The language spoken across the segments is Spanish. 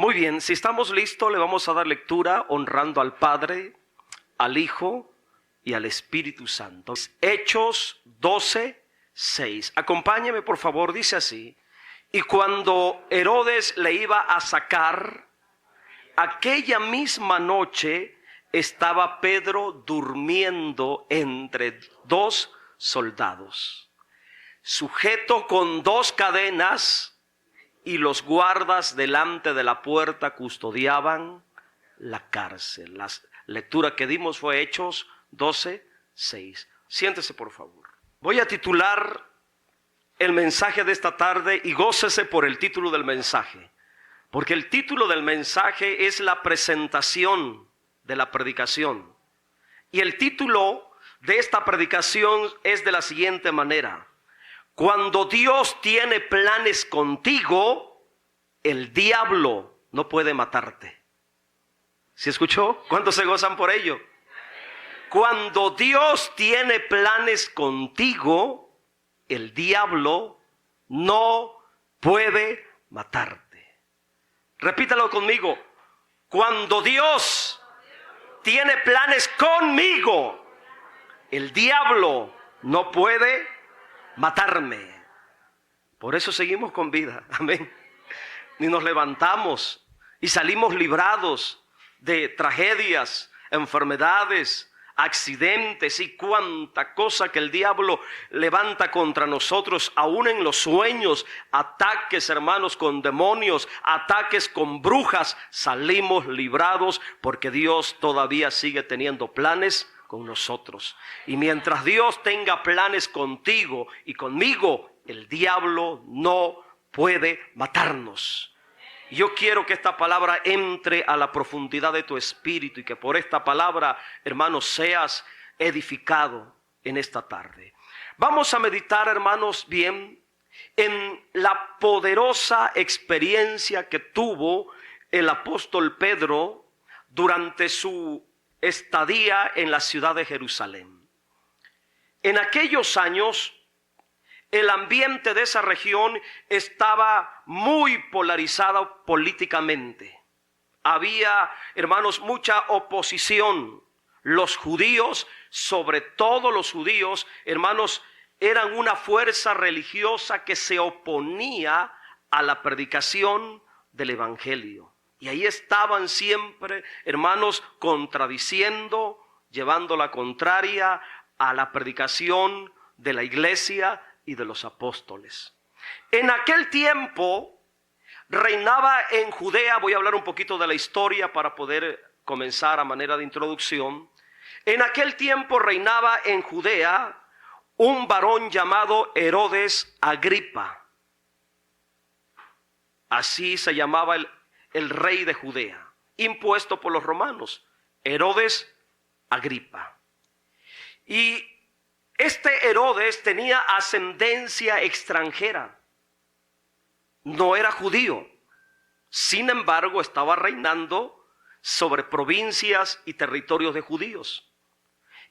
Muy bien, si estamos listos, le vamos a dar lectura honrando al Padre, al Hijo y al Espíritu Santo. Hechos 12:6. Acompáñeme, por favor, dice así: y cuando Herodes le iba a sacar, aquella misma noche estaba Pedro durmiendo entre dos soldados, sujeto con dos cadenas, y los guardas delante de la puerta custodiaban la cárcel. La lectura que dimos fue Hechos 12:6. Siéntese, por favor. Voy a titular el mensaje de esta tarde, y gócese por el título del mensaje, porque el título del mensaje es la presentación de la predicación. Y el título de esta predicación es de la siguiente manera: cuando Dios tiene planes contigo, el diablo no puede matarte. ¿Sí escuchó? ¿Cuántos se gozan por ello? Cuando Dios tiene planes contigo, el diablo no puede matarte. Repítalo conmigo: cuando Dios tiene planes conmigo, el diablo no puede matarme. Por eso seguimos con vida, amén. Y nos levantamos y salimos librados de tragedias, enfermedades, accidentes y cuánta cosa que el diablo levanta contra nosotros, aún en los sueños, ataques, hermanos, con demonios, ataques con brujas. Salimos librados porque Dios todavía sigue teniendo planes con nosotros. Y mientras Dios tenga planes contigo y conmigo, el diablo no puede matarnos. Yo quiero que esta palabra entre a la profundidad de tu espíritu y que por esta palabra, hermanos, seas edificado en esta tarde. Vamos a meditar, hermanos, bien en la poderosa experiencia que tuvo el apóstol Pedro durante su estadía en la ciudad de Jerusalén. En aquellos años, el ambiente de esa región estaba muy polarizado políticamente. Había, hermanos, mucha oposición. Los judíos, sobre todo los judíos, hermanos, eran una fuerza religiosa que se oponía a la predicación del evangelio. Y ahí estaban siempre, hermanos, contradiciendo, llevando la contraria a la predicación de la iglesia y de los apóstoles. En aquel tiempo reinaba en Judea, voy a hablar un poquito de la historia para poder comenzar a manera de introducción. En aquel tiempo reinaba en Judea un varón llamado Herodes Agripa. Así se llamaba el rey de Judea, impuesto por los romanos, Herodes Agripa. Y este Herodes tenía ascendencia extranjera, no era judío, sin embargo estaba reinando sobre provincias y territorios de judíos.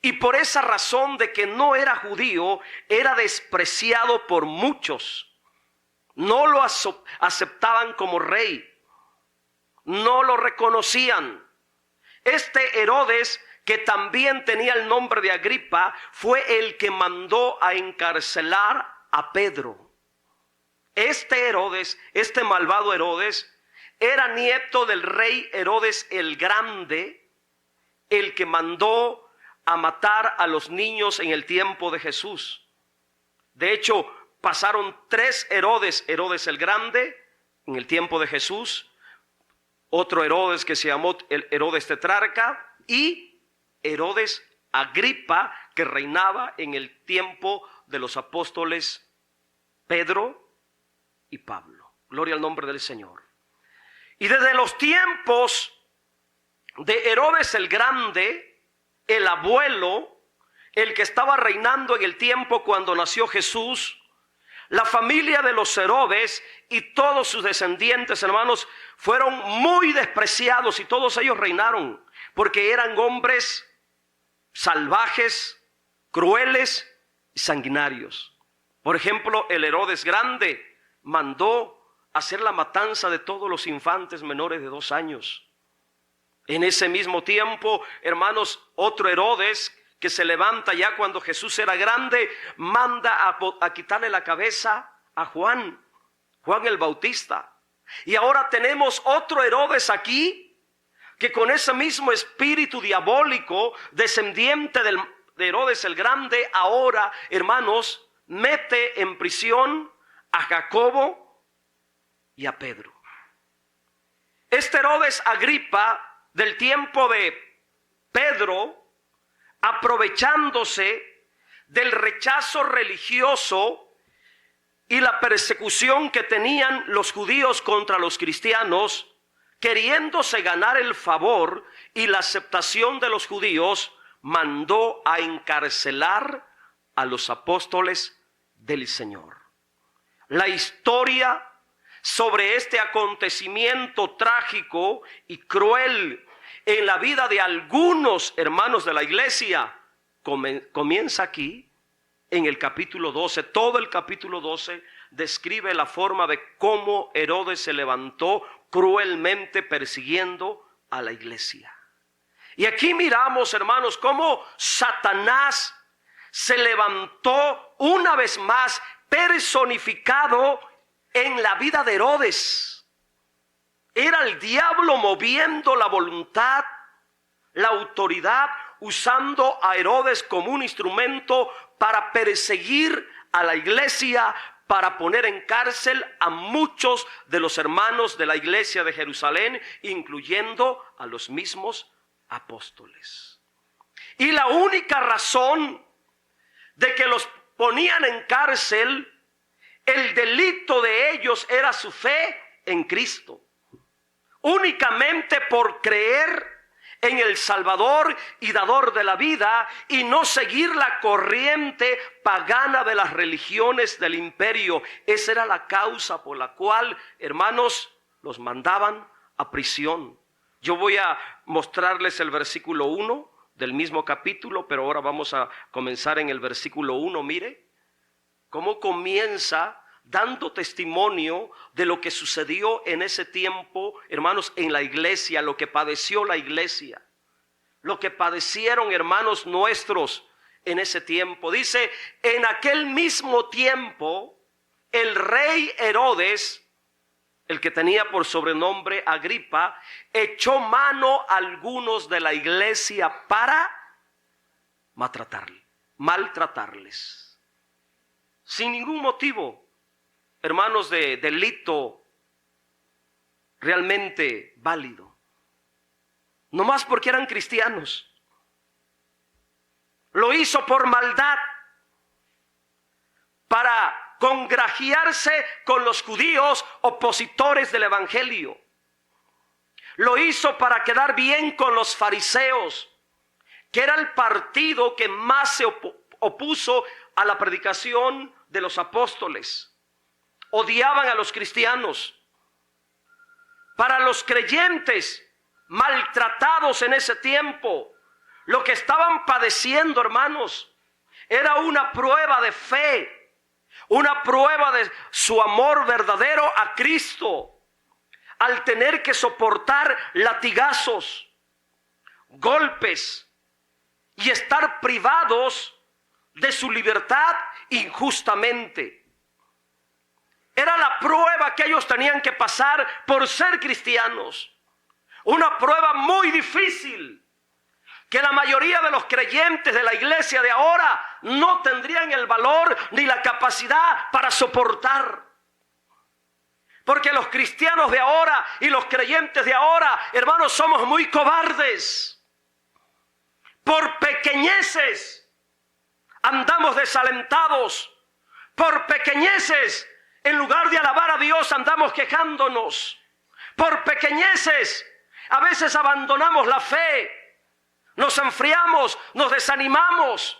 Y por esa razón de que no era judío, era despreciado por muchos. No lo aceptaban como rey, no lo reconocían. Este Herodes, que también tenía el nombre de Agripa, fue el que mandó a encarcelar a Pedro. Este Herodes, este malvado Herodes, era nieto del rey Herodes el Grande, el que mandó a matar a los niños en el tiempo de Jesús. De hecho, pasaron 3 Herodes: Herodes el Grande en el tiempo de Jesús, otro Herodes que se llamó el Herodes Tetrarca, y Herodes Agripa, que reinaba en el tiempo de los apóstoles Pedro y Pablo. Gloria al nombre del Señor. Y desde los tiempos de Herodes el Grande, el abuelo, el que estaba reinando en el tiempo cuando nació Jesús, la familia de los Herodes y todos sus descendientes, hermanos, fueron muy despreciados, y todos ellos reinaron porque eran hombres salvajes, crueles y sanguinarios. Por ejemplo, el Herodes Grande mandó hacer la matanza de todos los infantes menores de 2 años. En ese mismo tiempo, hermanos, otro Herodes que se levanta ya cuando Jesús era grande, manda a quitarle la cabeza a Juan el Bautista. Y ahora tenemos otro Herodes aquí, que con ese mismo espíritu diabólico, descendiente de Herodes el Grande, ahora, hermanos, mete en prisión a Jacobo y a Pedro. Este Herodes Agripa, del tiempo de Pedro, aprovechándose del rechazo religioso y la persecución que tenían los judíos contra los cristianos, queriéndose ganar el favor y la aceptación de los judíos, mandó a encarcelar a los apóstoles del Señor. La historia sobre este acontecimiento trágico y cruel en la vida de algunos hermanos de la iglesia comienza aquí en el capítulo 12. Todo el capítulo 12 describe la forma de cómo Herodes se levantó cruelmente persiguiendo a la iglesia. Y aquí miramos, hermanos, cómo Satanás se levantó una vez más personificado en la vida de Herodes. Era el diablo moviendo la voluntad, la autoridad, usando a Herodes como un instrumento para perseguir a la iglesia, para poner en cárcel a muchos de los hermanos de la iglesia de Jerusalén, incluyendo a los mismos apóstoles. Y la única razón de que los ponían en cárcel, el delito de ellos era su fe en Cristo. Únicamente por creer en el Salvador y dador de la vida y no seguir la corriente pagana de las religiones del imperio. Esa era la causa por la cual, hermanos, los mandaban a prisión. Yo voy a mostrarles el versículo 1 del mismo capítulo, pero ahora vamos a comenzar en el versículo 1. Mire cómo comienza dando testimonio de lo que sucedió en ese tiempo, hermanos, en la iglesia, lo que padeció la iglesia, lo que padecieron hermanos nuestros en ese tiempo. Dice, en aquel mismo tiempo, el rey Herodes, el que tenía por sobrenombre Agripa, echó mano a algunos de la iglesia para maltratarles, sin ningún motivo, hermanos, de delito realmente válido, nomás porque eran cristianos. Lo hizo por maldad, para congraciarse con los judíos opositores del evangelio. Lo hizo para quedar bien con los fariseos, que era el partido que más se opuso a la predicación de los apóstoles. Odiaban a los cristianos. Para los creyentes maltratados en ese tiempo, lo que estaban padeciendo, hermanos, era una prueba de fe, una prueba de su amor verdadero a Cristo, al tener que soportar latigazos, golpes y estar privados de su libertad injustamente. Era la prueba que ellos tenían que pasar por ser cristianos. Una prueba muy difícil que la mayoría de los creyentes de la iglesia de ahora no tendrían el valor ni la capacidad para soportar. Porque los cristianos de ahora y los creyentes de ahora, hermanos, somos muy cobardes. Por pequeñeces andamos desalentados. Por pequeñeces, en lugar de alabar a Dios, andamos quejándonos. Por pequeñeces, a veces abandonamos la fe. Nos enfriamos, nos desanimamos.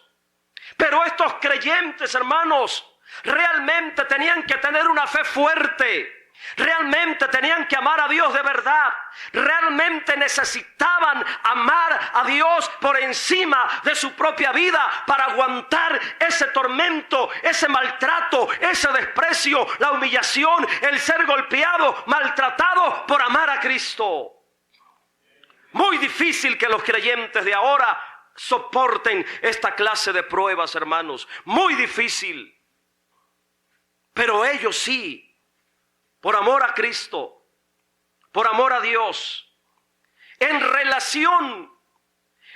Pero estos creyentes, hermanos, realmente tenían que tener una fe fuerte. Realmente tenían que amar a Dios de verdad. Realmente necesitaban amar a Dios por encima de su propia vida para aguantar ese tormento, ese maltrato, ese desprecio, la humillación, el ser golpeado, maltratado por amar a Cristo. Muy difícil que los creyentes de ahora soporten esta clase de pruebas, hermanos. Muy difícil. Pero ellos sí, por amor a Cristo, por amor a Dios, en relación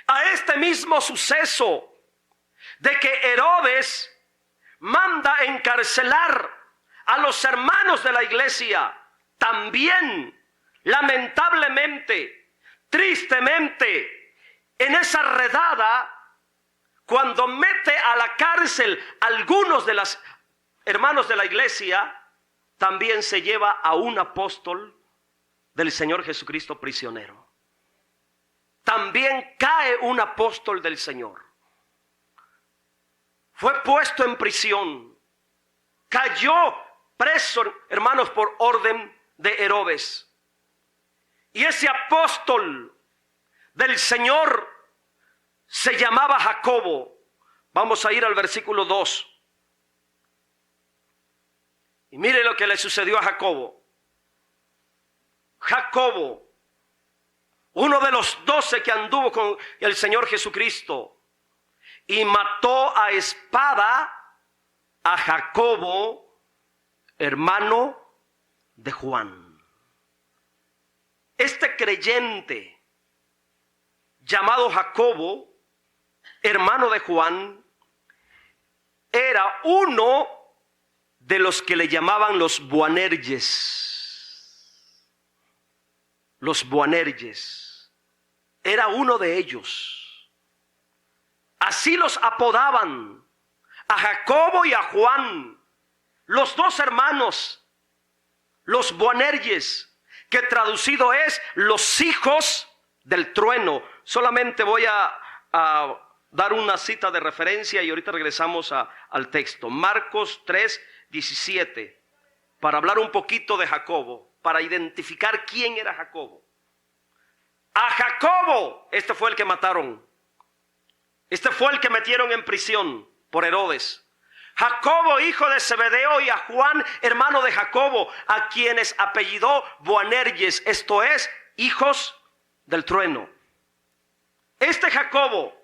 a este mismo suceso de que Herodes manda encarcelar a los hermanos de la iglesia, también, lamentablemente, tristemente, en esa redada, cuando mete a la cárcel a algunos de los hermanos de la iglesia, también se lleva a un apóstol del Señor Jesucristo prisionero. También cae un apóstol del Señor. Fue puesto en prisión. Cayó preso, hermanos, por orden de Herodes. Y ese apóstol del Señor se llamaba Jacobo. Vamos a ir al versículo 2. Y mire lo que le sucedió a Jacobo. Jacobo, uno de los 12 que anduvo con el Señor Jesucristo, y mató a espada a Jacobo, hermano de Juan. Este creyente llamado Jacobo, hermano de Juan, era uno de los que le llamaban los Boanerges. Los Boanerges. Era uno de ellos. Así los apodaban a Jacobo y a Juan, los dos hermanos, los Boanerges, que traducido es los hijos del trueno. Solamente voy a dar una cita de referencia y ahorita regresamos al texto. Marcos 3:17, para hablar un poquito de Jacobo, para identificar quién era Jacobo. A Jacobo, este fue el que mataron. Este fue el que metieron en prisión por Herodes. Jacobo, hijo de Zebedeo, y a Juan, hermano de Jacobo, a quienes apellidó Boanerges, esto es, hijos del trueno. Este Jacobo,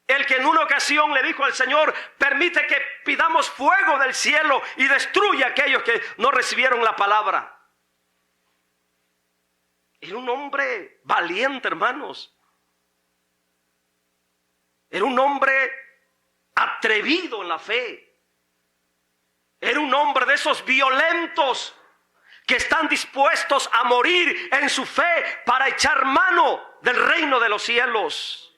el que en una ocasión le dijo al Señor: permite que pidamos fuego del cielo y destruya a aquellos que no recibieron la palabra. Era un hombre valiente, hermanos. Era un hombre atrevido en la fe. Era un hombre de esos violentos que están dispuestos a morir en su fe para echar mano del reino de los cielos.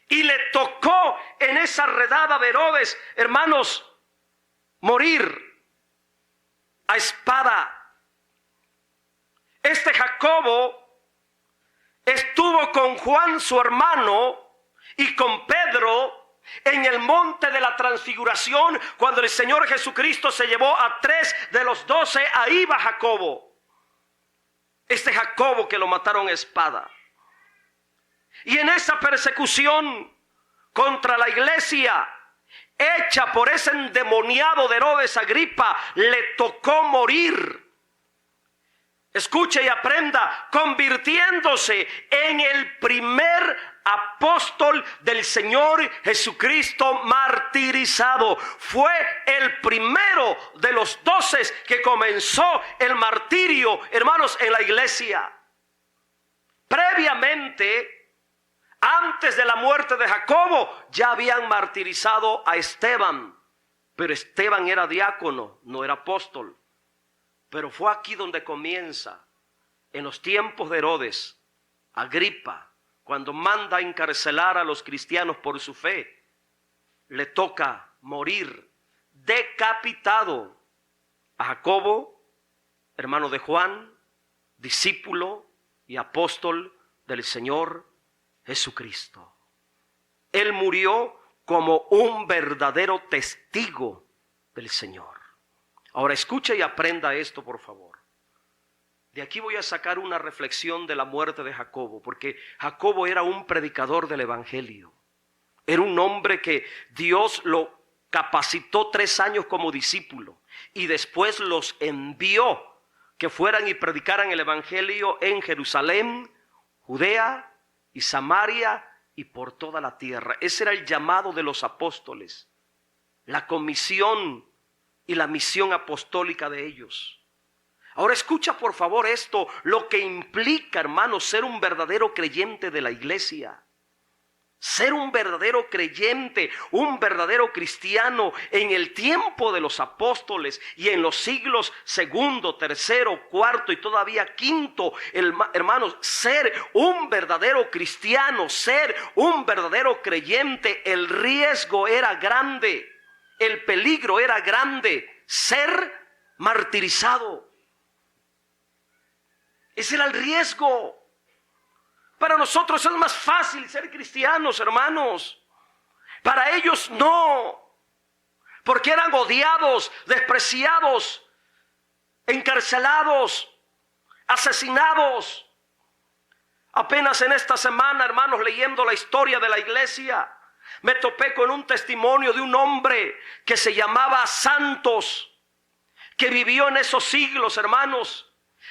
Y le tocó en esa redada de Herodes, hermanos, morir a espada. Este Jacobo estuvo con Juan, su hermano, y con Pedro en el monte de la transfiguración, cuando el Señor Jesucristo se llevó a 3 de los 12, ahí va Jacobo. Este Jacobo que lo mataron a espada. Y en esa persecución contra la iglesia, hecha por ese endemoniado de Herodes Agripa, le tocó morir. Escuche y aprenda, convirtiéndose en el primer apóstol del Señor Jesucristo martirizado. Fue el primero de los 12 que comenzó el martirio, hermanos, en la iglesia. Previamente, antes de la muerte de Jacobo, ya habían martirizado a Esteban. Pero Esteban era diácono, no era apóstol. Pero fue aquí donde comienza, en los tiempos de Herodes, Agripa, cuando manda a encarcelar a los cristianos por su fe, le toca morir decapitado a Jacobo, hermano de Juan, discípulo y apóstol del Señor Jesucristo. Él murió como un verdadero testigo del Señor. Ahora escucha y aprenda esto, por favor. De aquí voy a sacar una reflexión de la muerte de Jacobo, porque Jacobo era un predicador del evangelio. Era un hombre que Dios lo capacitó 3 años como discípulo y después los envió que fueran y predicaran el evangelio en Jerusalén, Judea y Samaria y por toda la tierra. Ese era el llamado de los apóstoles, la comisión y la misión apostólica de ellos. Ahora escucha por favor esto, lo que implica, hermanos, ser un verdadero creyente de la iglesia. Ser un verdadero creyente, un verdadero cristiano en el tiempo de los apóstoles y en los siglos segundo, tercero, cuarto y todavía quinto, hermanos, ser un verdadero cristiano, ser un verdadero creyente, el riesgo era grande, el peligro era grande, ser martirizado. Ese era el riesgo. Para nosotros es más fácil ser cristianos, hermanos. Para ellos no. Porque eran odiados, despreciados, encarcelados, asesinados. Apenas en esta semana, hermanos, leyendo la historia de la iglesia, me topé con un testimonio de un hombre que se llamaba Santos, que vivió en esos siglos, hermanos.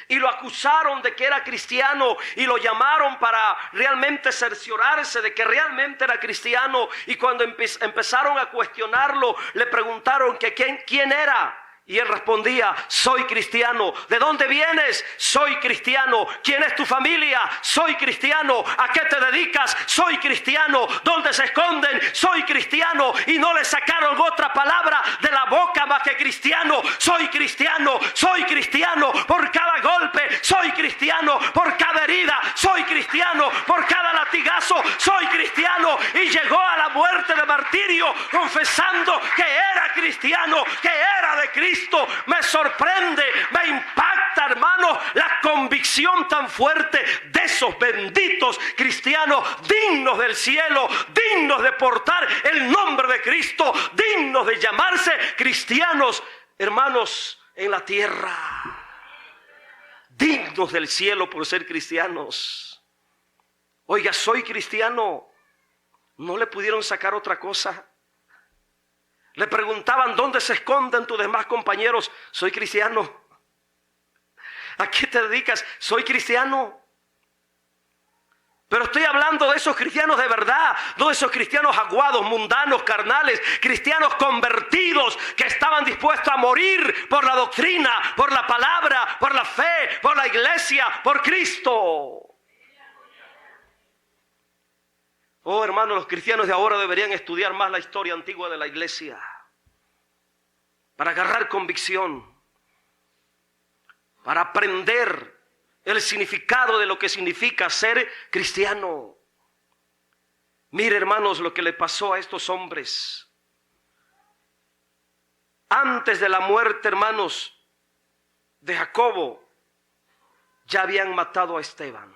Y lo acusaron de que era cristiano y lo llamaron para realmente cerciorarse de que realmente era cristiano. Y cuando empezaron a cuestionarlo, le preguntaron que quién era. Y él respondía: soy cristiano. ¿De dónde vienes? Soy cristiano. ¿Quién es tu familia? Soy cristiano. ¿A qué te dedicas? Soy cristiano. ¿Dónde se esconden? Soy cristiano. Y no le sacaron otra palabra de la boca más que cristiano. Soy cristiano. Soy cristiano. Por cada golpe, soy cristiano. Por cada herida, soy cristiano. Por cada latigazo, soy cristiano. Y llegó a la muerte de martirio confesando que era cristiano, que era de Cristo. Me sorprende, me impacta, hermano, la convicción tan fuerte de esos benditos cristianos dignos del cielo, dignos de portar el nombre de Cristo, dignos de llamarse cristianos, hermanos, en la tierra, dignos del cielo por ser cristianos. Oiga, soy cristiano. No le pudieron sacar otra cosa. Le preguntaban: ¿dónde se esconden tus demás compañeros? Soy cristiano. ¿A qué te dedicas? Soy cristiano. Pero estoy hablando de esos cristianos de verdad, no de esos cristianos aguados, mundanos, carnales, cristianos convertidos que estaban dispuestos a morir por la doctrina, por la palabra, por la fe, por la iglesia, por Cristo. Oh, hermanos, los cristianos de ahora deberían estudiar más la historia antigua de la iglesia para agarrar convicción, para aprender el significado de lo que significa ser cristiano. Mire, hermanos, lo que le pasó a estos hombres. Antes de la muerte, hermanos, de Jacobo, ya habían matado a Esteban.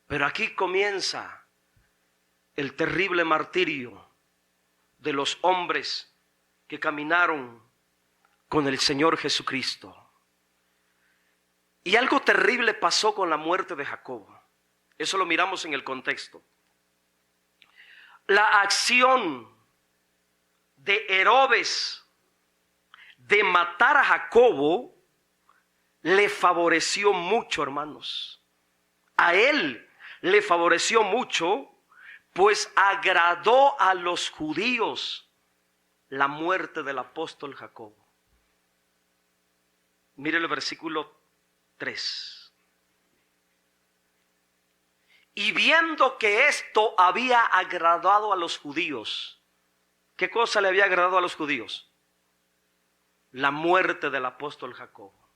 Pero aquí comienza el terrible martirio de los hombres que caminaron con el Señor Jesucristo. Y algo terrible pasó con la muerte de Jacobo. Eso lo miramos en el contexto. La acción de Herodes de matar a Jacobo le favoreció mucho, hermanos. A él le favoreció mucho, pues agradó a los judíos la muerte del apóstol Jacobo. Mire el versículo 3. Y viendo que esto había agradado a los judíos. ¿Qué cosa le había agradado a los judíos? La muerte del apóstol Jacobo.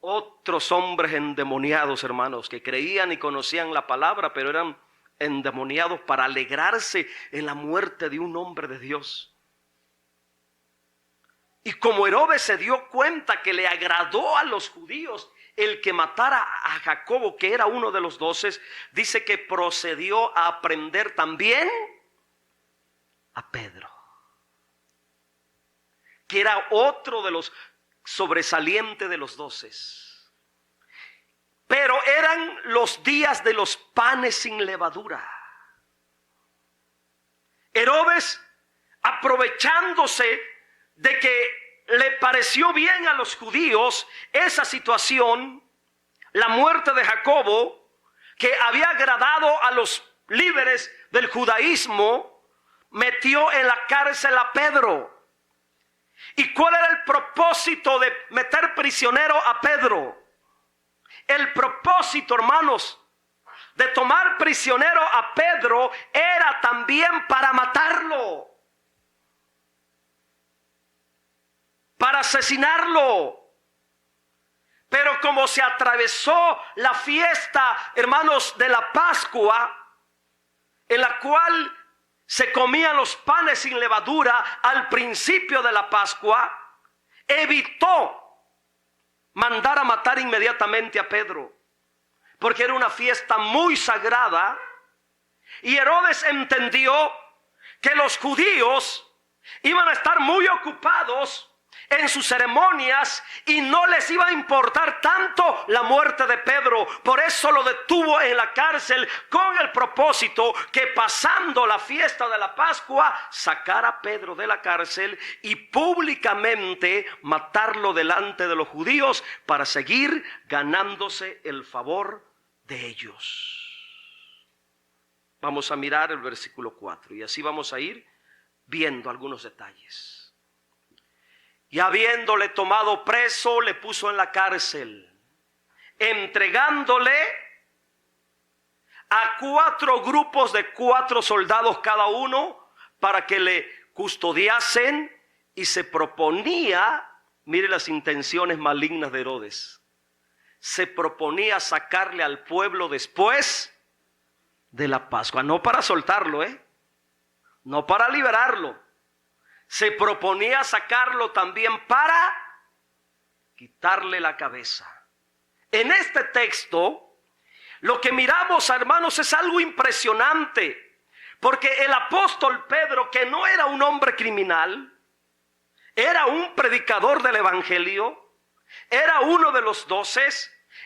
Otros hombres endemoniados, hermanos, que creían y conocían la palabra, pero eran endemoniados para alegrarse en la muerte de un hombre de Dios. Y como Herodes se dio cuenta que le agradó a los judíos el que matara a Jacobo, que era uno de los 12, dice que procedió a prender también a Pedro. que era otro de los sobresalientes de los 12. Pero eran los días de los panes sin levadura. Herodes, aprovechándose de que le pareció bien a los judíos esa situación, la muerte de Jacobo, que había agradado a los líderes del judaísmo, metió en la cárcel a Pedro. ¿Y cuál era el propósito de meter prisionero a Pedro? El propósito, hermanos, de tomar prisionero a Pedro era también para matarlo, para asesinarlo. Pero como se atravesó la fiesta, hermanos, de la Pascua, en la cual se comían los panes sin levadura al principio de la Pascua, evitó mandar a matar inmediatamente a Pedro, porque era una fiesta muy sagrada. Y Herodes entendió que los judíos iban a estar muy ocupados en sus ceremonias y no les iba a importar tanto la muerte de Pedro. Por eso lo detuvo en la cárcel, con el propósito que pasando la fiesta de la Pascua sacara a Pedro de la cárcel y públicamente matarlo delante de los judíos para seguir ganándose el favor de ellos. Vamos a mirar el versículo 4 y así vamos a ir viendo algunos detalles. Y habiéndole tomado preso, le puso en la cárcel, entregándole a 4 grupos de 4 soldados cada uno para que le custodiasen, y se proponía, mire las intenciones malignas de Herodes, se proponía sacarle al pueblo después de la Pascua, no para soltarlo, no para liberarlo. Se proponía sacarlo también para quitarle la cabeza. En este texto, lo que miramos, hermanos, es algo impresionante. Porque el apóstol Pedro, que no era un hombre criminal, era un predicador del evangelio, era uno de los 12,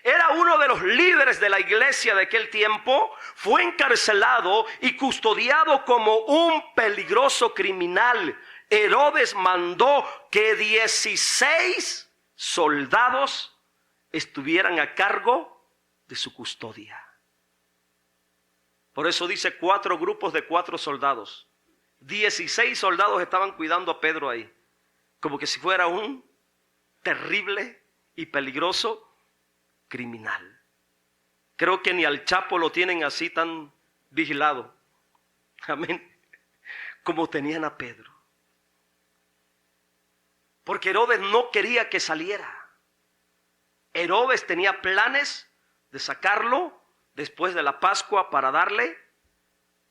era uno de los líderes de la iglesia de aquel tiempo, fue encarcelado y custodiado como un peligroso criminal. Herodes mandó que 16 soldados estuvieran a cargo de su custodia. Por eso dice 4 grupos de 4 soldados. 16 soldados estaban cuidando a Pedro ahí, como que si fuera un terrible y peligroso criminal. Creo que ni al Chapo lo tienen así tan vigilado. Amén. Como tenían a Pedro. Porque Herodes no quería que saliera. Herodes tenía planes de sacarlo después de la Pascua para darle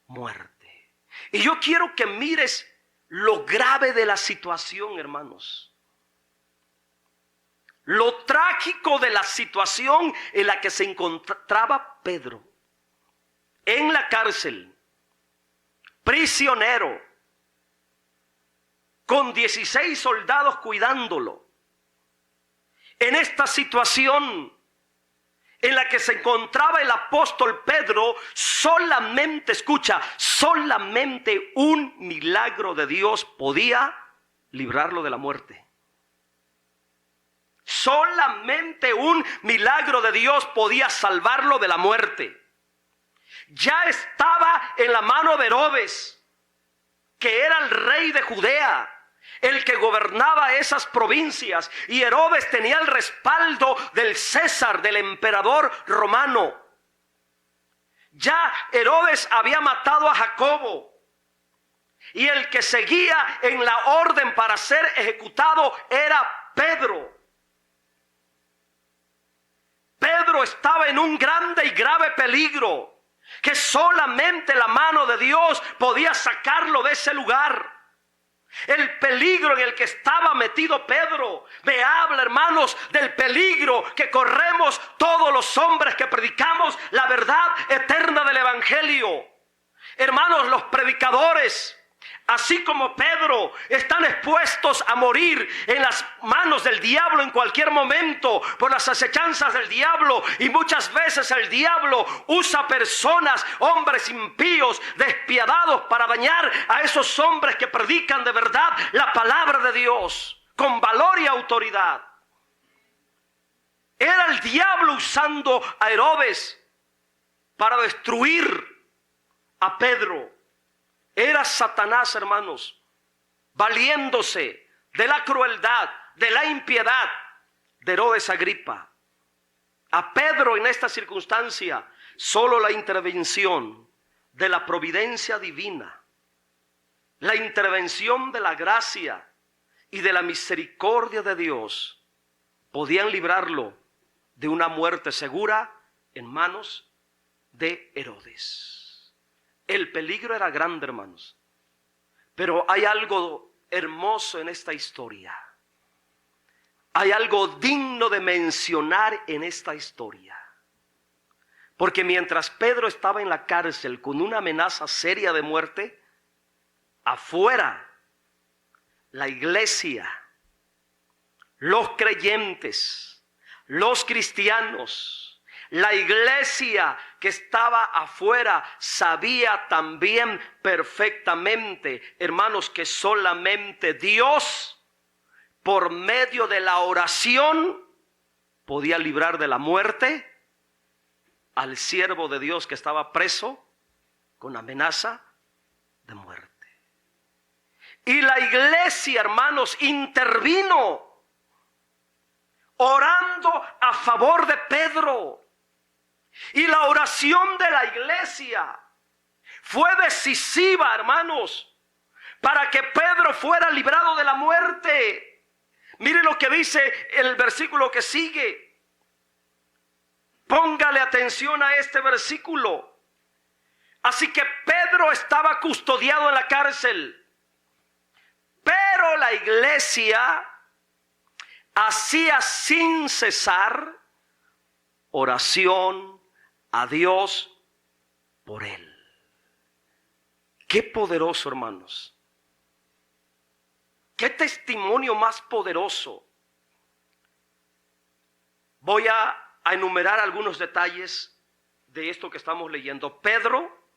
muerte. Y yo quiero que mires lo grave de la situación, hermanos. Lo trágico de la situación en la que se encontraba Pedro. En la cárcel, prisionero, con 16 soldados cuidándolo. En esta situación en la que se encontraba el apóstol Pedro, solamente, escucha, solamente un milagro de Dios podía librarlo de la muerte. Solamente un milagro de Dios podía salvarlo de la muerte. Ya estaba en la mano de Herodes, que era el rey de Judea, el que gobernaba esas provincias, y Herodes tenía el respaldo del César, del emperador romano. Ya Herodes había matado a Jacobo, y el que seguía en la orden para ser ejecutado era Pedro. Pedro estaba en un grande y grave peligro, que solamente la mano de Dios podía sacarlo de ese lugar. El peligro en el que estaba metido Pedro me habla, hermanos, del peligro que corremos todos los hombres que predicamos la verdad eterna del evangelio. Hermanos, los predicadores Así como Pedro, están expuestos a morir en las manos del diablo en cualquier momento por las acechanzas del diablo. Y muchas veces el diablo usa personas, hombres impíos, despiadados, para dañar a esos hombres que predican de verdad la palabra de Dios con valor y autoridad. Era el diablo usando a Herodes para destruir a Pedro. Era Satanás, hermanos, valiéndose de la crueldad, de la impiedad de Herodes Agripa. A Pedro en esta circunstancia, solo la intervención de la providencia divina, la intervención de la gracia y de la misericordia de Dios podían librarlo de una muerte segura en manos de Herodes. El peligro era grande, hermanos, pero hay algo hermoso en esta historia. Hay algo digno de mencionar en esta historia. Porque mientras Pedro estaba en la cárcel con una amenaza seria de muerte, afuera la iglesia, los creyentes, los cristianos, la iglesia que estaba afuera sabía también perfectamente, hermanos, que solamente Dios, por medio de la oración, podía librar de la muerte al siervo de Dios que estaba preso con amenaza de muerte. Y la iglesia, hermanos, intervino orando a favor de Pedro. Y la oración de la iglesia fue decisiva, hermanos, para que Pedro fuera librado de la muerte. Mire lo que dice el versículo que sigue. Póngale atención a este versículo. Así que Pedro estaba custodiado en la cárcel, pero la iglesia hacía sin cesar oración a Dios por él. Qué poderoso, hermanos. Qué testimonio más poderoso. Voy a enumerar algunos detalles de esto que estamos leyendo. Pedro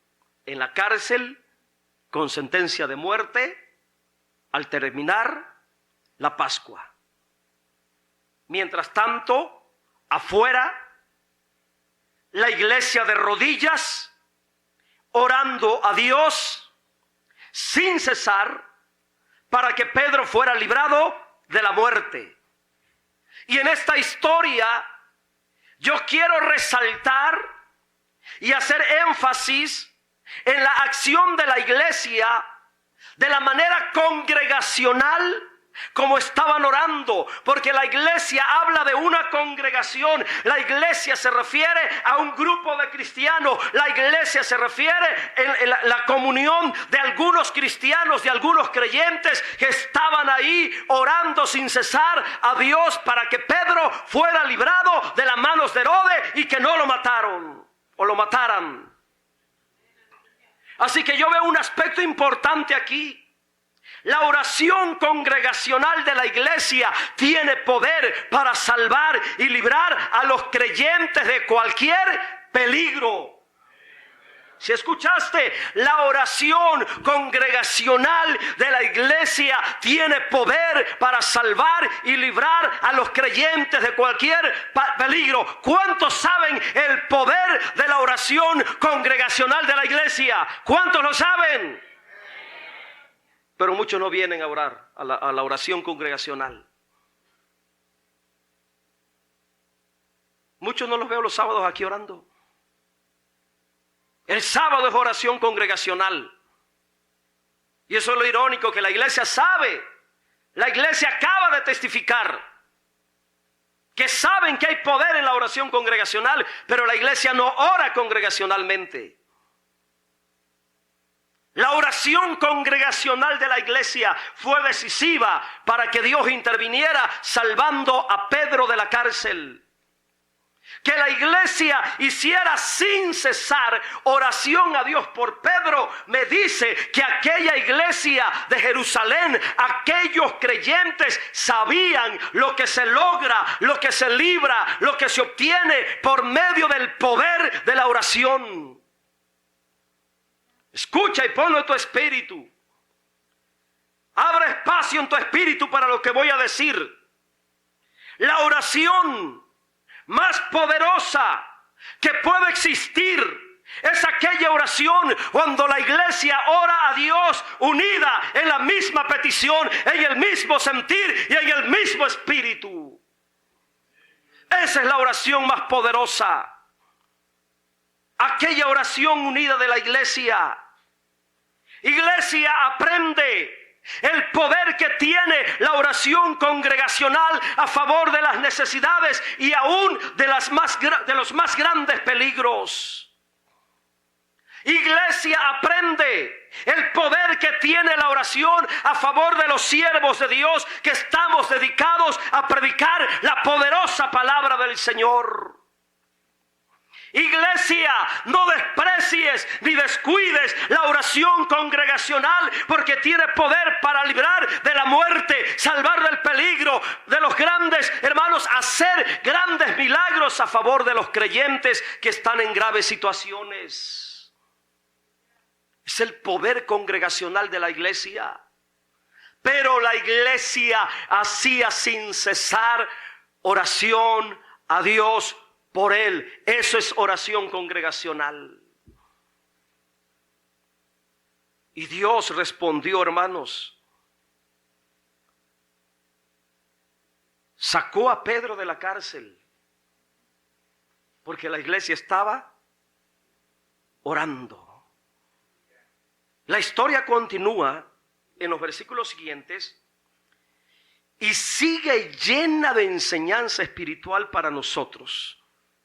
en la cárcel con sentencia de muerte al terminar la Pascua. Mientras tanto, afuera, la iglesia de rodillas, orando a Dios sin cesar para que Pedro fuera librado de la muerte. Y en esta historia yo quiero resaltar y hacer énfasis en la acción de la iglesia, de la manera congregacional como estaban orando, porque la iglesia habla de una congregación. La iglesia se refiere a un grupo de cristianos. La iglesia se refiere en la comunión de algunos cristianos, de algunos creyentes que estaban ahí orando sin cesar a Dios para que Pedro fuera librado de las manos de Herodes y que no lo mataron o lo mataran. Así que yo veo un aspecto importante aquí. La oración congregacional de la iglesia tiene poder para salvar y librar a los creyentes de cualquier peligro. Si escuchaste, la oración congregacional de la iglesia tiene poder para salvar y librar a los creyentes de cualquier peligro. ¿Cuántos saben el poder de la oración congregacional de la iglesia? ¿Cuántos lo saben? Pero muchos no vienen a orar, a la oración congregacional. Muchos no los veo los sábados aquí orando. El sábado es oración congregacional. Y eso es lo irónico, que la iglesia sabe. La iglesia acaba de testificar que saben que hay poder en la oración congregacional, pero la iglesia no ora congregacionalmente. La oración congregacional de la iglesia fue decisiva para que Dios interviniera salvando a Pedro de la cárcel. que la iglesia hiciera sin cesar oración a Dios por Pedro, me dice que aquella iglesia de Jerusalén, aquellos creyentes sabían lo que se logra, lo que se libra, lo que se obtiene por medio del poder de la oración. Escucha y ponlo en tu espíritu. Abre espacio en tu espíritu para lo que voy a decir. La oración más poderosa que puede existir es aquella oración cuando la iglesia ora a Dios unida en la misma petición, en el mismo sentir y en el mismo espíritu. Esa es la oración más poderosa. Aquella oración unida de la iglesia. Iglesia, aprende el poder que tiene la oración congregacional a favor de las necesidades y aún de los más grandes peligros. Iglesia, aprende el poder que tiene la oración a favor de los siervos de Dios que estamos dedicados a predicar la poderosa palabra del Señor. Iglesia, no desprecies ni descuides la oración congregacional, porque tiene poder para librar de la muerte, salvar del peligro, de los grandes hermanos, hacer grandes milagros a favor de los creyentes que están en graves situaciones. Es el poder congregacional de la iglesia. Pero la iglesia hacía sin cesar oración a Dios por él. Eso es oración congregacional. Y Dios respondió, hermanos. Sacó a Pedro de la cárcel porque la iglesia estaba orando. La historia continúa en los versículos siguientes y sigue llena de enseñanza espiritual para nosotros.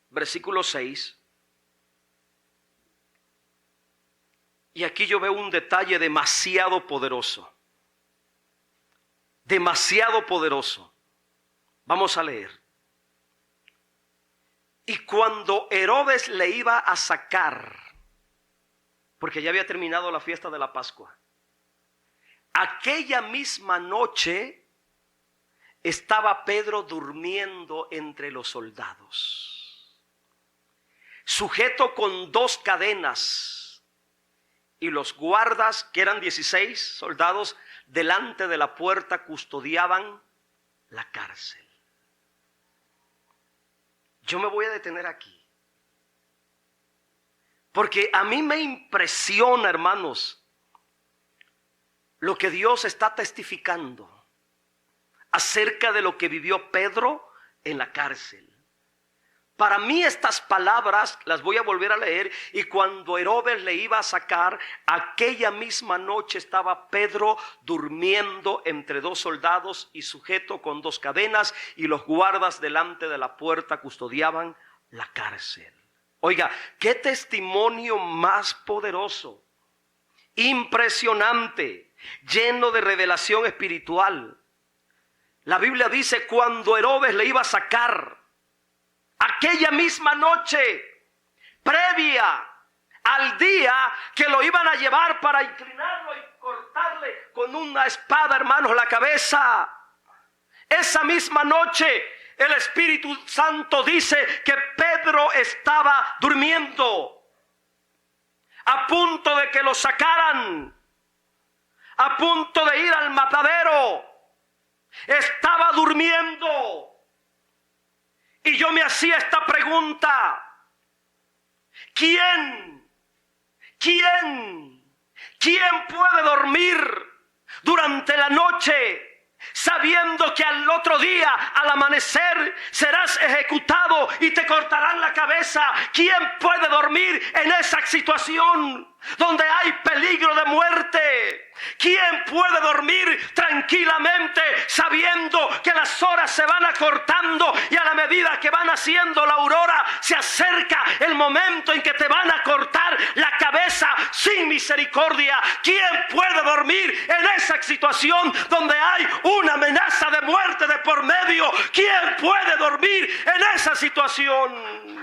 Versículo 6. Y aquí yo veo un detalle demasiado poderoso. Demasiado poderoso. Vamos a leer. Y cuando Herodes le iba a sacar, porque ya había terminado la fiesta de la Pascua, aquella misma noche estaba Pedro durmiendo entre los soldados, sujeto con 2 cadenas, y los guardas, que eran 16 soldados, delante de la puerta custodiaban la cárcel. Yo me voy a detener aquí, porque a mí me impresiona, hermanos, lo que Dios está testificando acerca de lo que vivió Pedro en la cárcel. Para mí estas palabras las voy a volver a leer. Y cuando Herodes le iba a sacar, aquella misma noche estaba Pedro durmiendo entre 2 soldados y sujeto con 2 cadenas, y los guardas delante de la puerta custodiaban la cárcel. Oiga, qué testimonio más poderoso, impresionante, lleno de revelación espiritual. La Biblia dice, cuando Herodes le iba a sacar, aquella misma noche, previa al día que lo iban a llevar para inclinarlo y cortarle con una espada, hermanos, la cabeza. Esa misma noche el Espíritu Santo dice que Pedro estaba durmiendo, a punto de que lo sacaran, a punto de ir al matadero. Estaba durmiendo. Y yo me hacía esta pregunta: ¿Quién puede dormir durante la noche sabiendo que al otro día, al amanecer, serás ejecutado y te cortarán la cabeza? ¿Quién puede dormir en esa situación? donde hay peligro de muerte. ¿Quién puede dormir tranquilamente sabiendo que las horas se van acortando y a la medida que van haciendo la aurora se acerca el momento en que te van a cortar la cabeza sin misericordia? ¿Quién puede dormir en esa situación donde hay una amenaza de muerte de por medio? ¿Quién puede dormir en esa situación?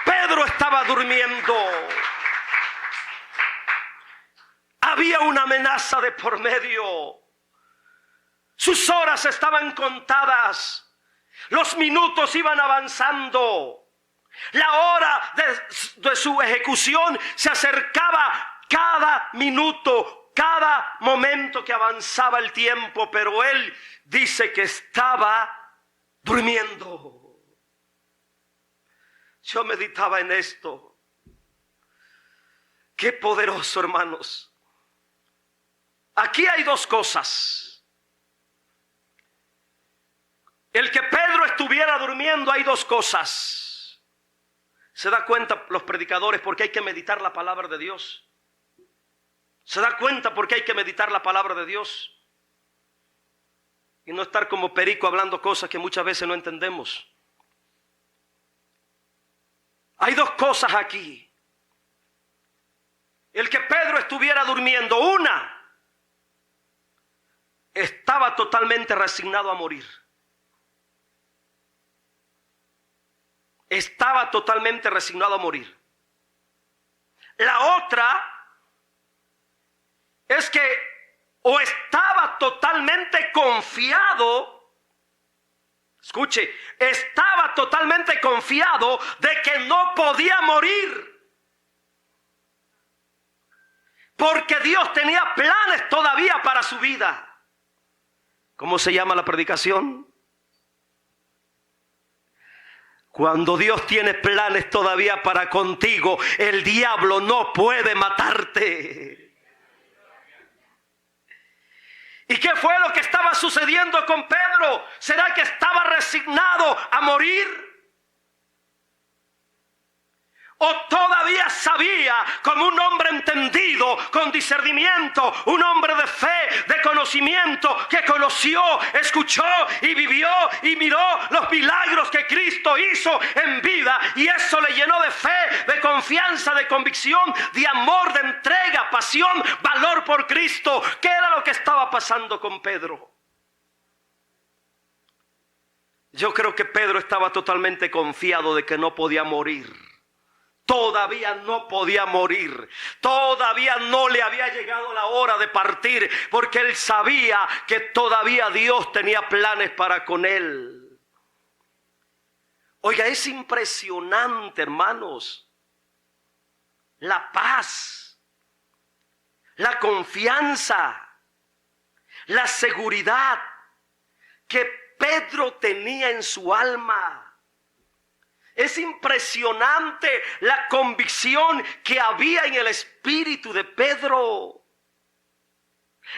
Pedro estaba durmiendo. Había una amenaza de por medio. Sus horas estaban contadas. Los minutos iban avanzando. La hora de su ejecución se acercaba cada minuto, cada momento que avanzaba el tiempo. Pero él dice que estaba durmiendo. Yo meditaba en esto. Qué poderoso, hermanos. Aquí hay dos cosas. El que Pedro estuviera durmiendo, hay dos cosas. ¿Se da cuenta los predicadores por qué hay que meditar la palabra de Dios? ¿Se da cuenta por qué hay que meditar la palabra de Dios? Y no estar como perico hablando cosas que muchas veces no entendemos. Hay dos cosas aquí. El que Pedro estuviera durmiendo, una, estaba totalmente resignado a morir. Estaba totalmente resignado a morir. La otra es que o estaba totalmente confiado. Escuche, estaba totalmente confiado de que no podía morir. Porque Dios tenía planes todavía para su vida. ¿Cómo se llama la predicación? Cuando Dios tiene planes todavía para contigo, el diablo no puede matarte. ¿Y qué fue lo que estaba sucediendo con Pedro? ¿Será que estaba resignado a morir? ¿O todavía sabía, como un hombre entendido, con discernimiento, un hombre de fe, de conocimiento, que conoció, escuchó y vivió y miró los milagros que Cristo hizo en vida? Y eso le llenó de fe, de confianza, de convicción, de amor, de entrega, pasión, valor por Cristo. ¿Qué era lo que estaba pasando con Pedro? Yo creo que Pedro estaba totalmente confiado de que no podía morir. Todavía no podía morir. Todavía no le había llegado la hora de partir, porque él sabía que todavía Dios tenía planes para con él. Oiga, es impresionante, hermanos, la paz, la confianza, la seguridad que Pedro tenía en su alma. Es impresionante la convicción que había en el espíritu de Pedro.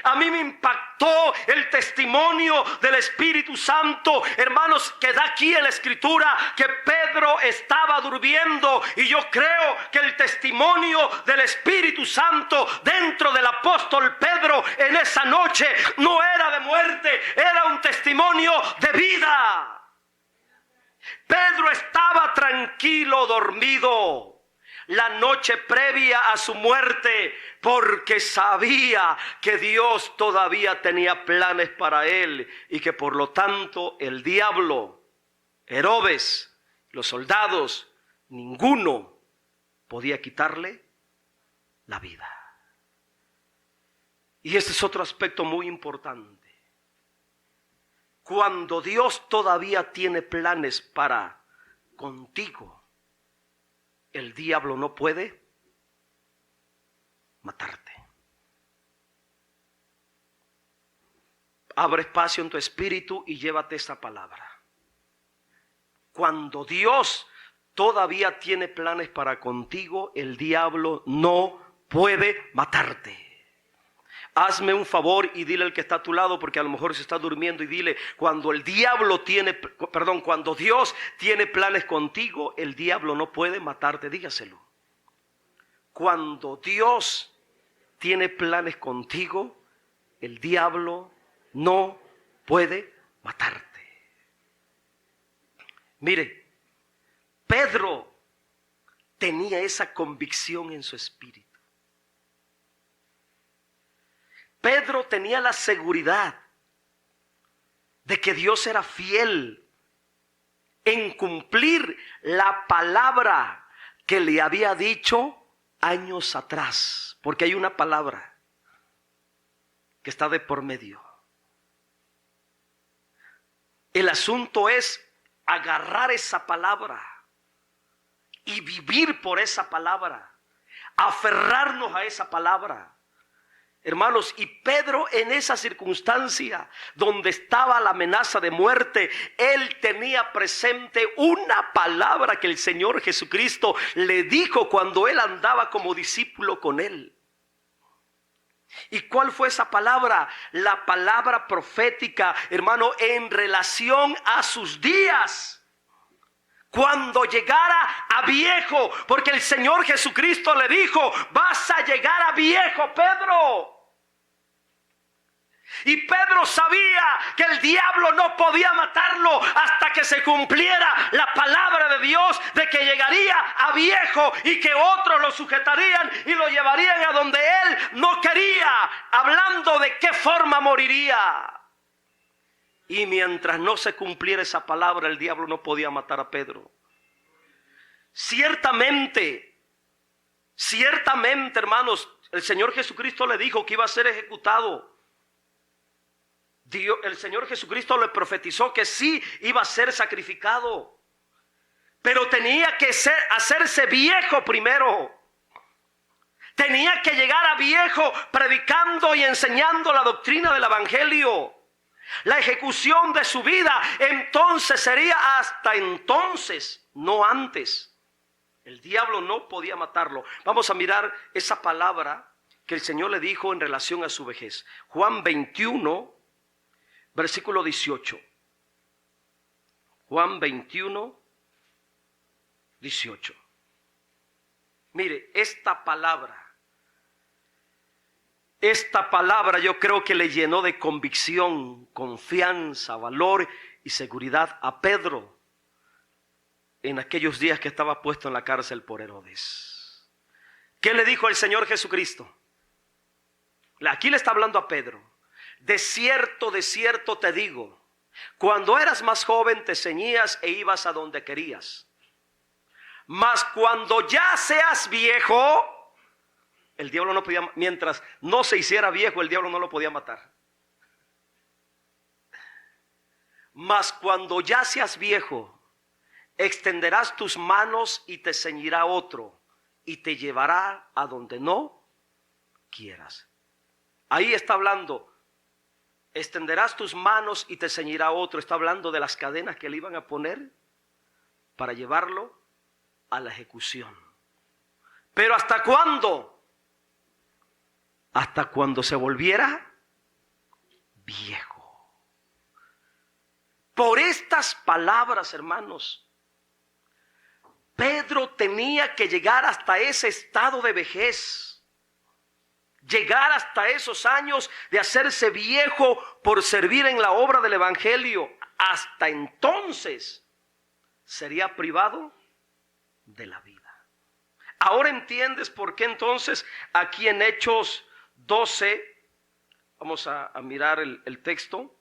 A mí me impactó el testimonio del Espíritu Santo, hermanos, que da aquí en la Escritura que Pedro estaba durmiendo. Y yo creo que el testimonio del Espíritu Santo dentro del apóstol Pedro en esa noche no era de muerte, era un testimonio de vida. Pedro estaba tranquilo, dormido la noche previa a su muerte, porque sabía que Dios todavía tenía planes para él y que por lo tanto el diablo, Herodes, los soldados, ninguno podía quitarle la vida. Y este es otro aspecto muy importante. Cuando Dios todavía tiene planes para contigo, el diablo no puede matarte. Abre espacio en tu espíritu y llévate esa palabra. Cuando Dios todavía tiene planes para contigo, el diablo no puede matarte. Hazme un favor y dile al que está a tu lado, porque a lo mejor se está durmiendo, y dile: cuando Dios tiene planes contigo, el diablo no puede matarte. Dígaselo. Cuando Dios tiene planes contigo, el diablo no puede matarte. Mire, Pedro tenía esa convicción en su espíritu. Pedro tenía la seguridad de que Dios era fiel en cumplir la palabra que le había dicho años atrás, porque hay una palabra que está de por medio. El asunto es agarrar esa palabra y vivir por esa palabra, aferrarnos a esa palabra. Hermanos, y Pedro, en esa circunstancia donde estaba la amenaza de muerte, él tenía presente una palabra que el Señor Jesucristo le dijo cuando él andaba como discípulo con él. ¿Y cuál fue esa palabra? La palabra profética, hermano, en relación a sus días. Cuando llegara a viejo, porque el Señor Jesucristo le dijo: vas a llegar a viejo, Pedro. Y Pedro sabía que el diablo no podía matarlo hasta que se cumpliera la palabra de Dios de que llegaría a viejo y que otros lo sujetarían y lo llevarían a donde él no quería, hablando de qué forma moriría. Y mientras no se cumpliera esa palabra, el diablo no podía matar a Pedro. Ciertamente, hermanos, el Señor Jesucristo le dijo que iba a ser ejecutado. El Señor Jesucristo le profetizó que sí iba a ser sacrificado, pero tenía que hacerse viejo primero. Tenía que llegar a viejo predicando y enseñando la doctrina del evangelio. La ejecución de su vida entonces sería hasta entonces, no antes. El diablo no podía matarlo. Vamos a mirar esa palabra que el Señor le dijo en relación a su vejez. Juan 21, versículo 18. Juan 21, 18. Mire, esta palabra yo creo que le llenó de convicción, confianza, valor y seguridad a Pedro en aquellos días que estaba puesto en la cárcel por Herodes. ¿Qué le dijo el Señor Jesucristo? Aquí le está hablando a Pedro. De cierto te digo, cuando eras más joven te ceñías e ibas a donde querías. Mas cuando ya seas viejo, el diablo no podía, mientras no se hiciera viejo, el diablo no lo podía matar. Mas cuando ya seas viejo, extenderás tus manos y te ceñirá otro y te llevará a donde no quieras. Ahí está hablando. Extenderás tus manos y te ceñirá otro. Está hablando de las cadenas que le iban a poner para llevarlo a la ejecución. Pero ¿hasta cuándo? Hasta cuando se volviera viejo. Por estas palabras, hermanos, Pedro tenía que llegar hasta ese estado de vejez. Llegar hasta esos años de hacerse viejo por servir en la obra del evangelio. Hasta entonces sería privado de la vida. Ahora entiendes por qué entonces aquí en Hechos 12, vamos a mirar el texto,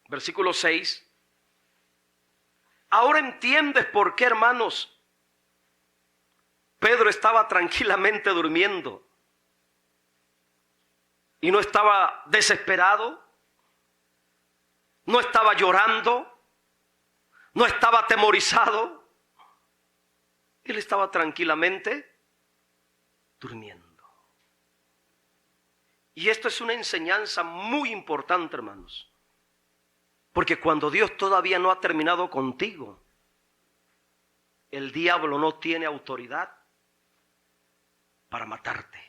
versículo 6. Ahora entiendes por qué, hermanos, Pedro estaba tranquilamente durmiendo. Y no estaba desesperado, no estaba llorando, no estaba atemorizado. Él estaba tranquilamente durmiendo. Y esto es una enseñanza muy importante, hermanos. Porque cuando Dios todavía no ha terminado contigo, el diablo no tiene autoridad para matarte.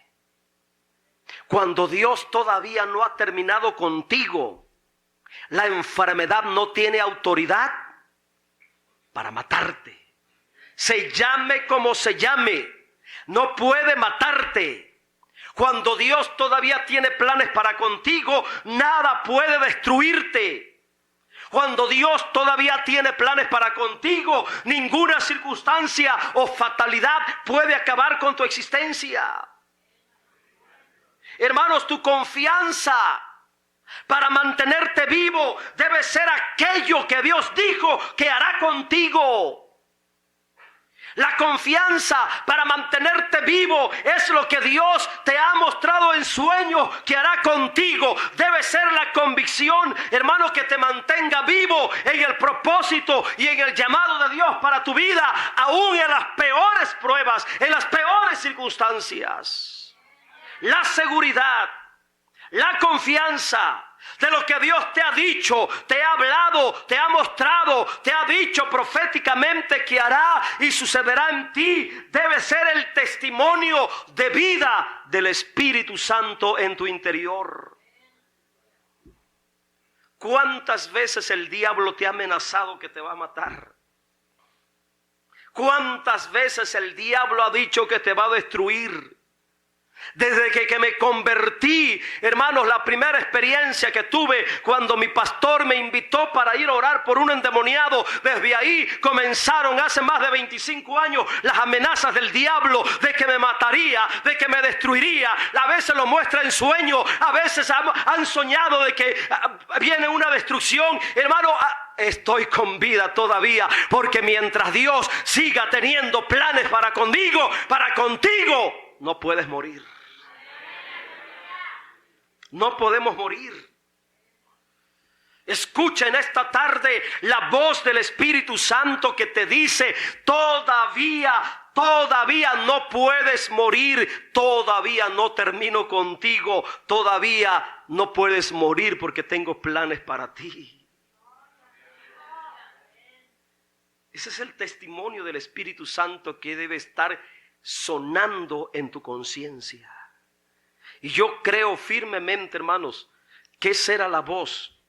Cuando Dios todavía no ha terminado contigo, la enfermedad no tiene autoridad para matarte. Se llame como se llame, no puede matarte. Cuando Dios todavía tiene planes para contigo, nada puede destruirte. Cuando Dios todavía tiene planes para contigo, ninguna circunstancia o fatalidad puede acabar con tu existencia. Hermanos, tu confianza para mantenerte vivo debe ser aquello que Dios dijo que hará contigo. La confianza para mantenerte vivo es lo que Dios te ha mostrado en sueños que hará contigo. Debe ser la convicción, hermano, que te mantenga vivo en el propósito y en el llamado de Dios para tu vida, aún en las peores pruebas, en las peores circunstancias. La seguridad, la confianza de lo que Dios te ha dicho, te ha hablado, te ha mostrado, te ha dicho proféticamente que hará y sucederá en ti, debe ser el testimonio de vida del Espíritu Santo en tu interior. ¿Cuántas veces el diablo te ha amenazado que te va a matar? ¿Cuántas veces el diablo ha dicho que te va a destruir? Desde que me convertí, hermanos, la primera experiencia que tuve cuando mi pastor me invitó para ir a orar por un endemoniado, desde ahí comenzaron hace más de 25 años las amenazas del diablo de que me mataría, de que me destruiría. A veces lo muestra en sueños, a veces han soñado de que viene una destrucción. Hermano, estoy con vida todavía, porque mientras Dios siga teniendo planes para conmigo, para contigo, no puedes morir. No podemos morir. Escucha en esta tarde la voz del Espíritu Santo que te dice: todavía no puedes morir, todavía no termino contigo, todavía no puedes morir porque tengo planes para ti. Ese es el testimonio del Espíritu Santo que debe estar sonando en tu conciencia. Y yo creo firmemente, hermanos, que esa era la voz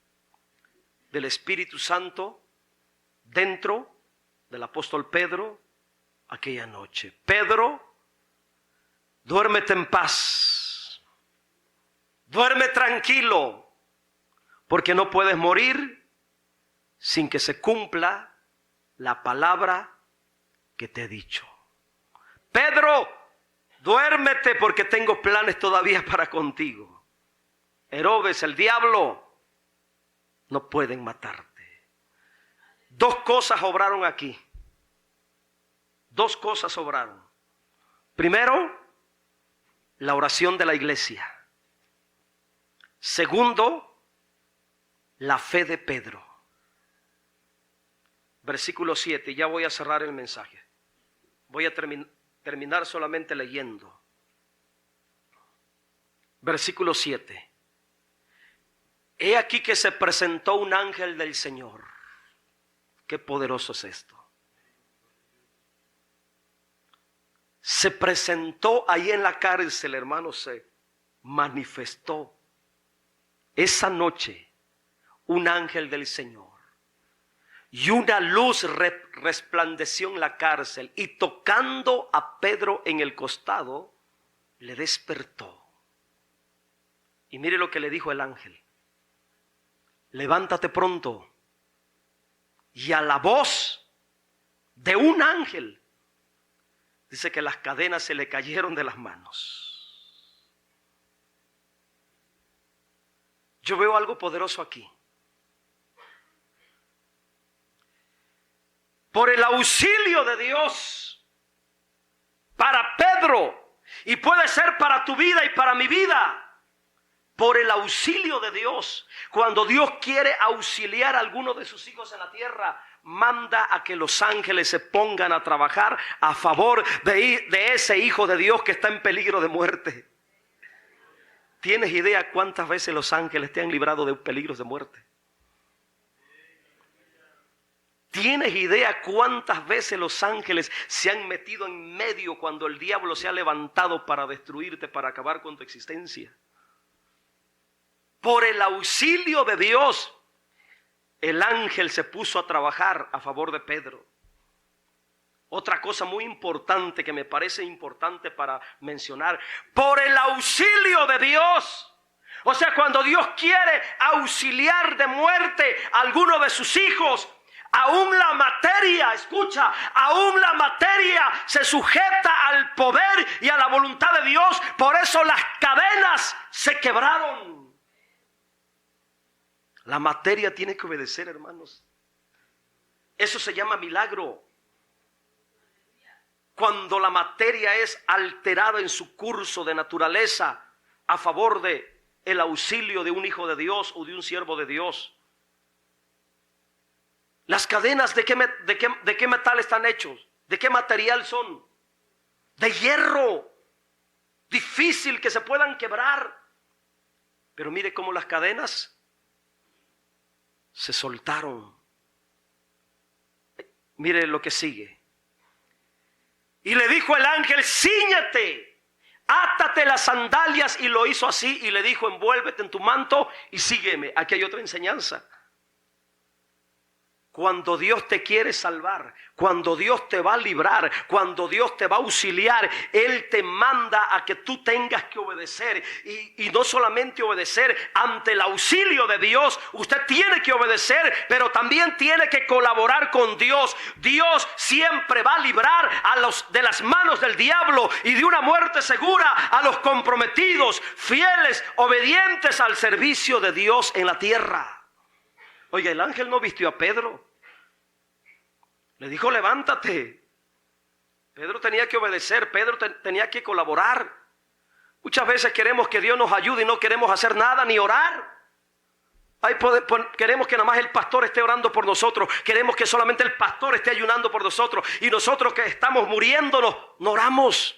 del Espíritu Santo dentro del apóstol Pedro aquella noche. Pedro, duérmete en paz, duerme tranquilo, porque no puedes morir sin que se cumpla la palabra que te he dicho. Pedro, duérmete porque tengo planes todavía para contigo. Herodes, el diablo, no pueden matarte. Dos cosas obraron aquí. Dos cosas obraron. Primero, la oración de la iglesia. Segundo, la fe de Pedro. Versículo 7, ya voy a cerrar el mensaje. Voy a terminar solamente leyendo. Versículo 7. He aquí que se presentó un ángel del Señor. Qué poderoso es esto. Se presentó ahí en la cárcel, hermanos, se manifestó esa noche un ángel del Señor. Y una luz resplandeció en la cárcel, y tocando a Pedro en el costado, le despertó. Y mire lo que le dijo el ángel: levántate pronto. Y a la voz de un ángel, dice que las cadenas se le cayeron de las manos. Yo veo algo poderoso aquí. Por el auxilio de Dios para Pedro, y puede ser para tu vida y para mi vida, por el auxilio de Dios, cuando Dios quiere auxiliar a alguno de sus hijos en la tierra, manda a que los ángeles se pongan a trabajar a favor de ese hijo de Dios que está en peligro de muerte. ¿Tienes idea cuántas veces los ángeles te han librado de peligros de muerte? ¿Tienes idea cuántas veces los ángeles se han metido en medio cuando el diablo se ha levantado para destruirte, para acabar con tu existencia? por el auxilio de Dios, el ángel se puso a trabajar a favor de Pedro. Otra cosa muy importante que me parece importante para mencionar, por el auxilio de Dios. O sea, cuando Dios quiere auxiliar de muerte a alguno de sus hijos, aún la materia, escucha, aún la materia se sujeta al poder y a la voluntad de Dios. Por eso las cadenas se quebraron. La materia tiene que obedecer, hermanos. Eso se llama milagro. Cuando la materia es alterada en su curso de naturaleza a favor de el auxilio de un hijo de Dios o de un siervo de Dios. Las cadenas, ¿de qué metal están hechos? ¿De qué material son? De hierro. Difícil que se puedan quebrar. Pero mire cómo las cadenas se soltaron. Mire lo que sigue. Y le dijo el ángel: cíñete, átate las sandalias. Y lo hizo así y le dijo: envuélvete en tu manto y sígueme. Aquí hay otra enseñanza. Cuando Dios te quiere salvar, cuando Dios te va a librar, cuando Dios te va a auxiliar, Él te manda a que tú tengas que obedecer. Y no solamente obedecer, ante el auxilio de Dios, usted tiene que obedecer, pero también tiene que colaborar con Dios. Dios siempre va a librar de las manos del diablo y de una muerte segura a los comprometidos, fieles, obedientes al servicio de Dios en la tierra. Oiga, el ángel no vistió a Pedro. Le dijo: levántate. Pedro tenía que obedecer. Pedro tenía que colaborar. Muchas veces queremos que Dios nos ayude y no queremos hacer nada ni orar. Queremos que nada más el pastor esté orando por nosotros. Queremos que solamente el pastor esté ayunando por nosotros. Y nosotros que estamos muriéndonos, no oramos.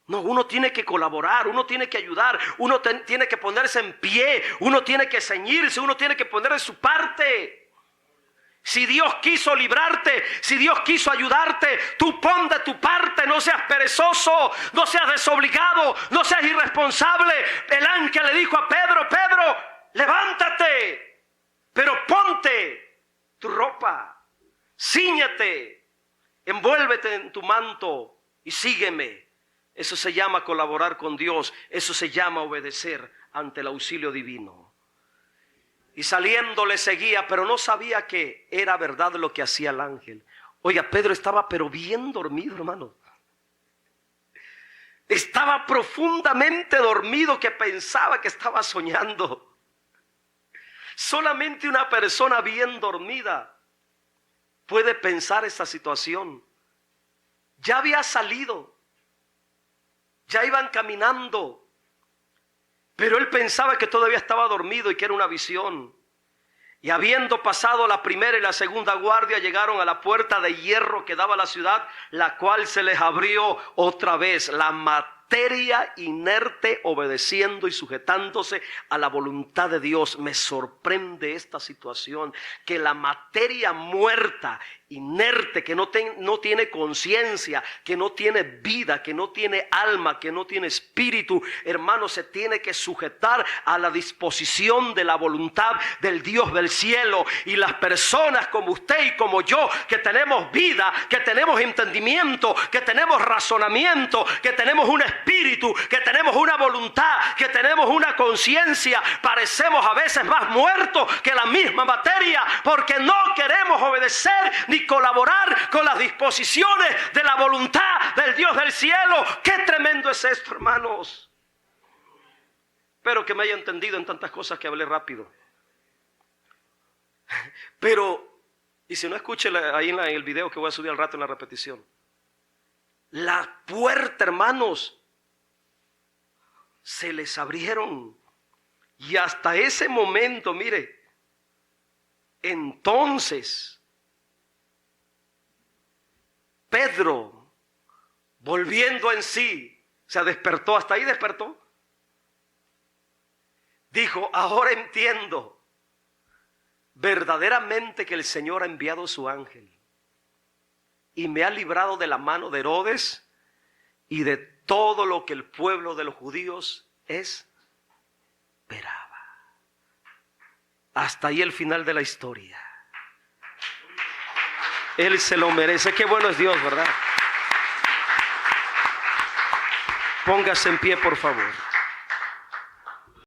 No, uno tiene que colaborar, uno tiene que ayudar, uno tiene que ponerse en pie, uno tiene que ceñirse, uno tiene que poner de su parte. Si Dios quiso librarte, si Dios quiso ayudarte, tú pon de tu parte, no seas perezoso, no seas desobligado, no seas irresponsable. El ángel le dijo a Pedro: Pedro, levántate, pero ponte tu ropa, cíñete, envuélvete en tu manto y sígueme. Eso se llama colaborar con Dios. Eso se llama obedecer ante el auxilio divino. Y saliendo le seguía, pero no sabía que era verdad lo que hacía el ángel. Oiga, Pedro estaba pero bien dormido, hermano. Estaba profundamente dormido, que pensaba que estaba soñando. Solamente una persona bien dormida puede pensar esta situación. Ya había salido. Ya iban caminando, pero él pensaba que todavía estaba dormido y que era una visión. Y habiendo pasado la primera y la segunda guardia, llegaron a la puerta de hierro que daba a la ciudad, la cual se les abrió otra vez. La materia inerte obedeciendo y sujetándose a la voluntad de Dios. Me sorprende esta situación, que la materia muerta, inerte, que no tiene conciencia, que no tiene vida, que no tiene alma, que no tiene espíritu, hermano, se tiene que sujetar a la disposición de la voluntad del Dios del cielo. Y las personas como usted y como yo, que tenemos vida, que tenemos entendimiento, que tenemos razonamiento, que tenemos un espíritu, que tenemos una voluntad, que tenemos una conciencia, parecemos a veces más muertos que la misma materia, porque no queremos obedecer ni colaborar con las disposiciones de la voluntad del Dios del cielo. Qué tremendo es esto, hermanos. Espero que me haya entendido en tantas cosas que hablé rápido. Pero, y si no, escuche ahí en el video que voy a subir al rato en la repetición. La puerta, hermanos, se les abrieron. Y hasta ese momento, mire, entonces Pedro, volviendo en sí, se despertó. Hasta ahí despertó. Dijo: ahora entiendo verdaderamente que el Señor ha enviado su ángel y me ha librado de la mano de Herodes y de todo lo que el pueblo de los judíos es esperaba. Hasta ahí el final de la historia. Él se lo merece. Qué bueno es Dios, ¿verdad? Póngase en pie, por favor.